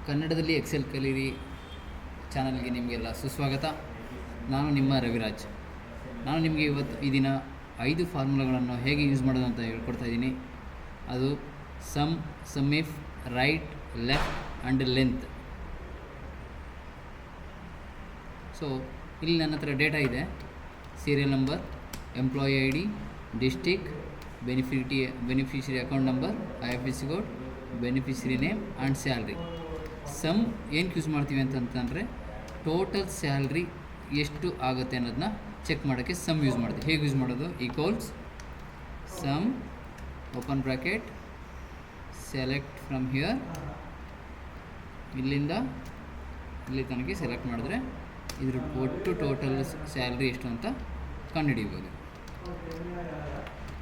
ಕನ್ನಡದಲ್ಲಿ ಎಕ್ಸೆಲ್ ಕಲೀರಿ ಚಾನಲ್ಗೆ ನಿಮಗೆಲ್ಲ ಸುಸ್ವಾಗತ. ನಾನು ನಿಮ್ಮ ರವಿರಾಜ್. ನಾನು ನಿಮಗೆ ಇವತ್ತು ಈ ದಿನ 5 ಫಾರ್ಮುಲಾಗಳನ್ನು ಹೇಗೆ ಯೂಸ್ ಮಾಡೋದು ಅಂತ ಹೇಳ್ಕೊಡ್ತಾ ಇದ್ದೀನಿ. ಅದು sum if, right, left and length. So ಇಲ್ಲಿ ನನ್ನ ಹತ್ರ ಡೇಟಾ ಇದೆ. Serial number, employee I D, district, beneficiary account number, IFSC code, beneficiary name and salary. Sum ಏನಕ್ಕೆ ಯೂಸ್ ಮಾಡ್ತೀವಿ ಅಂತಂತಂದರೆ ಟೋಟಲ್ ಸ್ಯಾಲ್ರಿ ಎಷ್ಟು ಆಗುತ್ತೆ ಅನ್ನೋದನ್ನ ಚೆಕ್ ಮಾಡೋಕ್ಕೆ ಸಮ್ ಯೂಸ್ ಮಾಡ್ತೀವಿ. ಹೇಗೆ ಯೂಸ್ ಮಾಡೋದು? Equals sum open bracket, select from here, ಇಲ್ಲಿಂದ ಇಲ್ಲಿ ತನಕ ಸೆಲೆಕ್ಟ್ ಮಾಡಿದ್ರೆ ಇದ್ರ ಒಟ್ಟು ಟೋಟಲ್ ಸ್ಯಾಲ್ರಿ ಎಷ್ಟು ಅಂತ ಕಂಡುಹಿಡಿಬೋದು.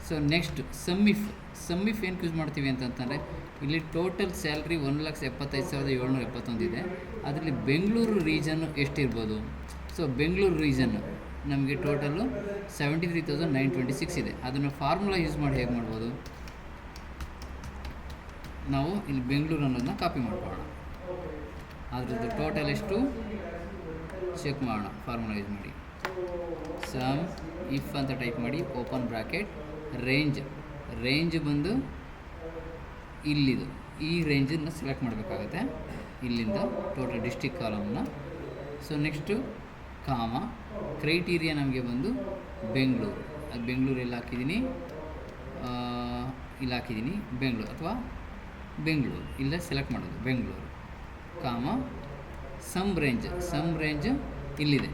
ಸೊ ನೆಕ್ಸ್ಟ್ ಸಮ್ ಇಫ್ ಏನಕ್ಕೆ ಯೂಸ್ ಮಾಡ್ತೀವಿ ಅಂತಂತಂದರೆ ಇಲ್ಲಿ ಟೋಟಲ್ ಸ್ಯಾಲ್ರಿ 1,75,771 ಇದೆ. ಅದರಲ್ಲಿ Bengaluru reason ಎಷ್ಟಿರ್ಬೋದು? So Bengaluru reason ನಮಗೆ ಟೋಟಲು 73,926 ಇದೆ. ಅದನ್ನು ಫಾರ್ಮುಲಾ ಯೂಸ್ ಮಾಡಿ ಹೇಗೆ ಮಾಡ್ಬೋದು? ನಾವು ಇಲ್ಲಿ ಬೆಂಗಳೂರು ಅನ್ನೋದನ್ನ ಕಾಪಿ ಮಾಡ್ಕೊಳ್ಳೋಣ. ಅದ್ರದ್ದು ಟೋಟಲ್ ಎಷ್ಟು ಚೆಕ್ ಮಾಡೋಣ. ಫಾರ್ಮುಲಾ ಯೂಸ್ ಮಾಡಿ ಸಮ್ ಇಫ್ ಅಂತ ಟೈಪ್ ಮಾಡಿ, ಓಪನ್ ಬ್ರ್ಯಾಕೆಟ್, ರೇಂಜ್ ಬಂದು ಇಲ್ಲಿದು ಈ ರೇಂಜನ್ನು ಸೆಲೆಕ್ಟ್ ಮಾಡಬೇಕಾಗತ್ತೆ. ಇಲ್ಲಿಂದ ಟೋಟಲ್ ಡಿಸ್ಟಿಕ್ ಕಾಲಮ್ನ. ಸೊ ನೆಕ್ಸ್ಟು ಕಾಮ, ಕ್ರೈಟೀರಿಯಾ ನಮಗೆ ಬಂದು ಬೆಂಗಳೂರು. ಅದು ಬೆಂಗಳೂರು ಎಲ್ಲ ಹಾಕಿದ್ದೀನಿ, ಇಲ್ಲಿ ಹಾಕಿದ್ದೀನಿ ಬೆಂಗಳೂರು ಅಥವಾ ಬೆಂಗಳೂರು, ಇಲ್ಲೇ ಸೆಲೆಕ್ಟ್ ಮಾಡೋದು ಬೆಂಗಳೂರು, ಕಾಮ, ಸಮ್ ರೇಂಜ್ ಇಲ್ಲಿದೆ.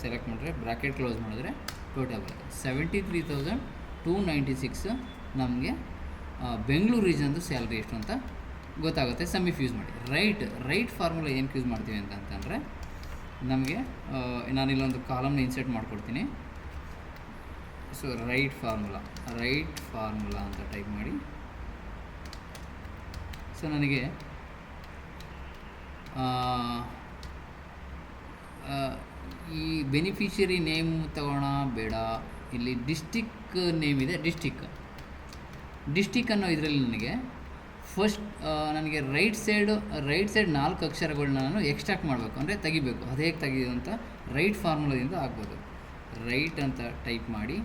ಸೆಲೆಕ್ಟ್ ಮಾಡಿದ್ರೆ ಬ್ರ್ಯಾಕೆಟ್ ಕ್ಲೋಸ್ ಮಾಡಿದ್ರೆ ಟೋಟಲ್ ಬರುತ್ತೆ 73,296 ನಮಗೆ ಬೆಂಗಳೂರು ರೀಜನ್ದು ಸ್ಯಾಲ್ರಿ ಎಷ್ಟು ಅಂತ ಗೊತ್ತಾಗುತ್ತೆ ಸಮ್ ಇಫ್ ಯೂಸ್ ಮಾಡಿ. ರೈಟ್ ಫಾರ್ಮುಲಾ ಏನಕ್ಕೆ ಯೂಸ್ ಮಾಡ್ತೀವಿ ಅಂತಂತಂದರೆ ನಮಗೆ ನಾನಿಲ್ಲೊಂದು ಕಾಲಮ್ನ ಇನ್ಸರ್ಟ್ ಮಾಡ್ಕೊಡ್ತೀನಿ. ಸೊ ರೈಟ್ ಫಾರ್ಮುಲಾ ಅಂತ ಟೈಪ್ ಮಾಡಿ. ಸೊ ನನಗೆ ಈ ಬೆನಿಫಿಷರಿ ನೇಮ್ ತಗೋಣ ಬೇಡ, ಇಲ್ಲಿ ಡಿಸ್ಟಿಕ್ ನೇಮ್ ಇದೆ. ಡಿಸ್ಟಿಕ್ ಅನ್ನೋ ಇದರಲ್ಲಿ ನನಗೆ ಫಸ್ಟ್ ನನಗೆ ರೈಟ್ ಸೈಡ್ 4 ಅಕ್ಷರಗಳನ್ನ ನಾನು ಎಕ್ಸ್ಟ್ರಾಕ್ಟ್ ಮಾಡಬೇಕು, ಅಂದರೆ ತೆಗಿಬೇಕು. ಅದು ಹೇಗೆ ತೆಗೆಯೋದು ಅಂತ ರೈಟ್ ಫಾರ್ಮುಲಾದಿಂದ ಆಗ್ಬೋದು. ರೈಟ್ ಅಂತ ಟೈಪ್ ಮಾಡಿ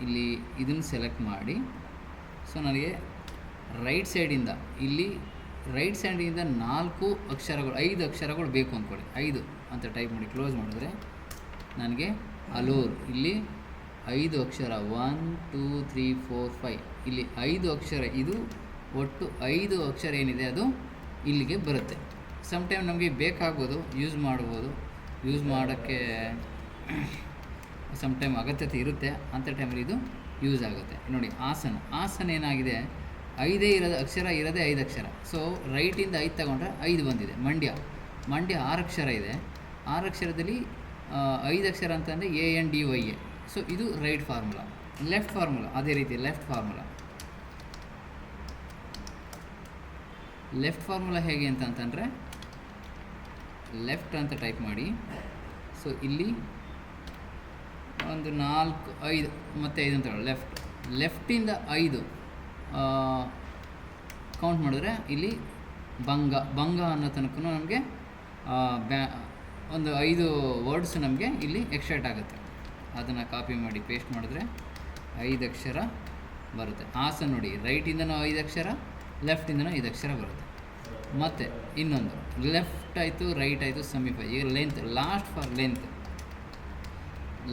ಇಲ್ಲಿ ಇದನ್ನು ಸೆಲೆಕ್ಟ್ ಮಾಡಿ. ಸೊ ನನಗೆ ರೈಟ್ ಸೈಡಿಂದ 4 ಅಕ್ಷರಗಳು, 5 ಅಕ್ಷರಗಳು ಬೇಕು ಅಂದ್ಕೊಳ್ಳಿ. 5 ಅಂತ ಟೈಪ್ ಮಾಡಿ ಕ್ಲೋಸ್ ಮಾಡಿದ್ರೆ ನನಗೆ ಅಲೋರ್ ಇಲ್ಲಿ 5 ಅಕ್ಷರ 1 2 3 4 5 ಇಲ್ಲಿ 5 ಅಕ್ಷರ, ಇದು ಒಟ್ಟು 5 ಅಕ್ಷರ ಏನಿದೆ ಅದು ಇಲ್ಲಿಗೆ ಬರುತ್ತೆ. ಸಮ್ಟೈಮ್ ನಮಗೆ ಬೇಕಾಗ್ಬೋದು, ಯೂಸ್ ಮಾಡೋಕ್ಕೆ ಸಮ್ಟೈಮ್ ಅಗತ್ಯತೆ ಇರುತ್ತೆ. ಅಂಥ ಟೈಮಲ್ಲಿ ಇದು ಯೂಸ್ ಆಗುತ್ತೆ. ನೋಡಿ ಆಸನ ಏನಾಗಿದೆ, 5 ಇರೋದು ಅಕ್ಷರ ಇರೋದೇ 5 ಅಕ್ಷರ. ಸೊ ರೈಟಿಂದ 5 ತಗೊಂಡ್ರೆ 5 ಬಂದಿದೆ. ಮಂಡ್ಯ 6 ಅಕ್ಷರ ಇದೆ. 6 ಅಕ್ಷರದಲ್ಲಿ 5 ಅಕ್ಷರ ಅಂತಂದರೆ ANDYA. ಸೊ ಇದು ರೈಟ್ ಫಾರ್ಮುಲಾ. ಲೆಫ್ಟ್ ಫಾರ್ಮುಲಾ ಅದೇ ರೀತಿ ಲೆಫ್ಟ್ ಫಾರ್ಮುಲಾ ಹೇಗೆ ಅಂತಂದರೆ ಲೆಫ್ಟ್ ಅಂತ ಟೈಪ್ ಮಾಡಿ. ಸೊ ಇಲ್ಲಿ ಒಂದು 4 5 ಮತ್ತು 5 ಅಂತ ಹೇಳಿ ಲೆಫ್ಟಿಂದ 5 ಕೌಂಟ್ ಮಾಡಿದ್ರೆ ಇಲ್ಲಿ ಬಂಗ ಅನ್ನೋ ತನಕ ನಮಗೆ ಒಂದು 5 ವರ್ಡ್ಸ್ ನಮಗೆ ಇಲ್ಲಿ ಎಕ್ಸ್ಟ್ರಾಕ್ಟ್ ಆಗುತ್ತೆ. ಅದನ್ನು ಕಾಪಿ ಮಾಡಿ ಪೇಸ್ಟ್ ಮಾಡಿದ್ರೆ 5 ಅಕ್ಷರ ಬರುತ್ತೆ. ಹಾಸನ ನೋಡಿ, ರೈಟಿಂದನೂ 5 ಅಕ್ಷರ, ಲೆಫ್ಟಿಂದನೂ 5 ಅಕ್ಷರ ಬರುತ್ತೆ. ಮತ್ತು ಇನ್ನೊಂದು ಲೆಫ್ಟ್ ಆಯಿತು, ರೈಟ್ ಆಯಿತು, ಸಮಿಫೈ. ಈಗ last for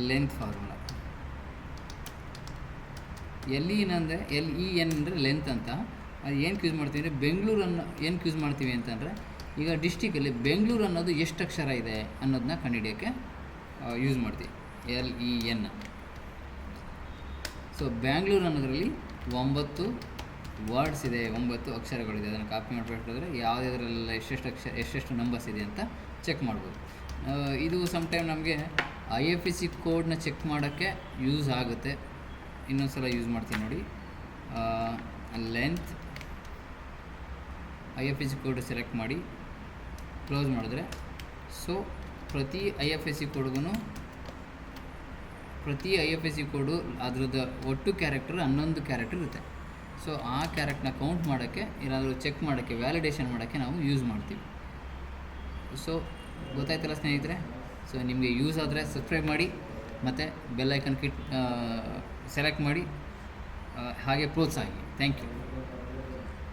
length formula. LEN ಅಂದರೆ ಲೆಂತ್ ಅಂತ. ಅದು ಏನಕ್ಕೆ ಯೂಸ್ ಮಾಡ್ತೀವಿ ಅಂದರೆ ಬೆಂಗಳೂರನ್ನು ಏನಕ್ಕೆ ಯೂಸ್ ಮಾಡ್ತೀವಿ ಅಂತಂದರೆ ಈಗ ಡಿಸ್ಟಿಕಲ್ಲಿ ಬೆಂಗಳೂರು ಅನ್ನೋದು ಎಷ್ಟು ಅಕ್ಷರ ಇದೆ ಅನ್ನೋದನ್ನ ಕಂಡುಹಿಡಿಯೋಕ್ಕೆ ಯೂಸ್ ಮಾಡ್ತೀವಿ LEN. ಸೊ ಬ್ಯಾಂಗ್ಳೂರು ಅನ್ನೋದರಲ್ಲಿ 9 ವರ್ಡ್ಸ್ ಇದೆ, 9 ಅಕ್ಷರಗಳಿದೆ. ಅದನ್ನು ಕಾಪಿ ಮಾಡಿಬಿಟ್ಟಿದ್ರೆ ಯಾವುದ್ಯಾವುದರಲ್ಲೆಲ್ಲ ಎಷ್ಟೆಷ್ಟು ನಂಬರ್ಸ್ ಇದೆ ಅಂತ ಚೆಕ್ ಮಾಡ್ಬೋದು. ಇದು ಸಮ್ಟೈಮ್ ನಮಗೆ IFSC ಕೋಡ್ನ ಚೆಕ್ ಮಾಡೋಕ್ಕೆ ಯೂಸ್ ಆಗುತ್ತೆ. ಇನ್ನೊಂದು ಸಲ ಯೂಸ್ ಮಾಡ್ತೀನಿ ನೋಡಿ. ಲೆಂತ್ IFSC ಕೋಡ್ ಸೆಲೆಕ್ಟ್ ಮಾಡಿ ಕ್ಲೋಸ್ ಮಾಡಿದ್ರೆ, ಸೊ ಪ್ರತಿ IFSC ಕೋಡು ಅದರದ್ದು ಒಟ್ಟು ಕ್ಯಾರೆಕ್ಟರ್ 11 ಕ್ಯಾರೆಕ್ಟರ್ ಇರುತ್ತೆ. ಸೊ ಆ ಕ್ಯಾರೆಕ್ಟ್ನ ಕೌಂಟ್ ಮಾಡೋಕ್ಕೆ, ಏನಾದರೂ ಚೆಕ್ ಮಾಡೋಕ್ಕೆ, ವ್ಯಾಲಿಡೇಷನ್ ಮಾಡೋಕ್ಕೆ ನಾವು ಯೂಸ್ ಮಾಡ್ತೀವಿ. ಸೊ ಗೊತ್ತಾಯ್ತಲ್ಲ ಸ್ನೇಹಿತರೆ. ಸೊ ನಿಮಗೆ ಯೂಸ್ ಆದರೆ ಸಬ್ಸ್ಕ್ರೈಬ್ ಮಾಡಿ ಮತ್ತು ಬೆಲ್ ಐಕನ್ ಸೆಲೆಕ್ಟ್ ಮಾಡಿ, ಹಾಗೆ ಪ್ರೋತ್ಸಾಹಿಸಿ. Thank you.